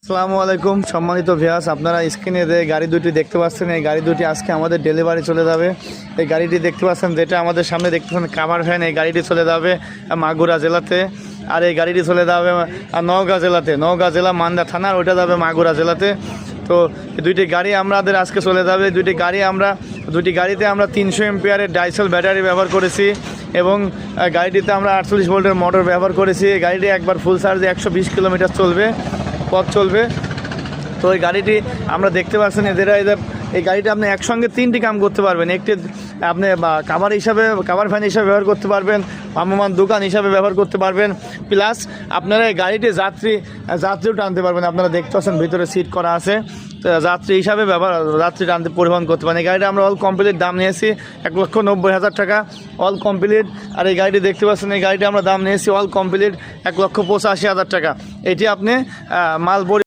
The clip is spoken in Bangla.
আসসালামু আলাইকুম সম্মানিত ভিউয়ার্স, আপনারা স্ক্রিনে যে গাড়ি দুটি দেখতে পাচ্ছেন, এই গাড়ি দুটি আজকে আমাদের ডেলিভারি চলে যাবে। এই গাড়িটি দেখতে পাচ্ছেন, যেটা আমাদের সামনে দেখতেছেন কাভার ভ্যান, এই গাড়িটি চলে যাবে মাগুরা জেলাতে। আর এই গাড়িটি চলে যাবে নওগাঁ জেলাতে, নওগাঁ জেলা মান্দা থানার, ওইটা যাবে মাগুরা জেলাতে। তো দুইটি গাড়ি আমাদের আজকে চলে যাবে। দুটি গাড়িতে আমরা 300 এমপিআরের ডাইসেল ব্যাটারি ব্যবহার করেছি এবং গাড়িটিতে আমরা 48 ভোল্টের মোটর ব্যবহার করেছি। এই গাড়িটি একবার ফুল চার্জে 120 কিলোমিটার পথ চলবে। তো এই গাড়িটি আমরা দেখতে পাচ্ছেন, এই গাড়িটা আপনি একসঙ্গে 3টি কাম করতে পারবেন। একটি আপনি কাভার ফ্যান হিসাবে ব্যবহার করতে পারবেন, ভ্রাম্যমাণ দোকান হিসাবে ব্যবহার করতে পারবেন, প্লাস আপনারা এই গাড়িটি যাত্রীও টানতে পারবেন। আপনারা দেখতে পাচ্ছেন ভিতরে সিট করা আছে, যাত্রী হিসাবে যাত্রী টানতে পরিবহন করতে পারেন। এই গাড়িটা আমরা অল কমপ্লিট দাম নিয়েছি 1,90,000 টাকা অল কমপ্লিট। আর এই গাড়িটি দেখতে পাচ্ছেন, এই গাড়িটা আমরা দাম নিয়েছি অল কমপ্লিট 1,85,000 টাকা। এটি আপনি মাল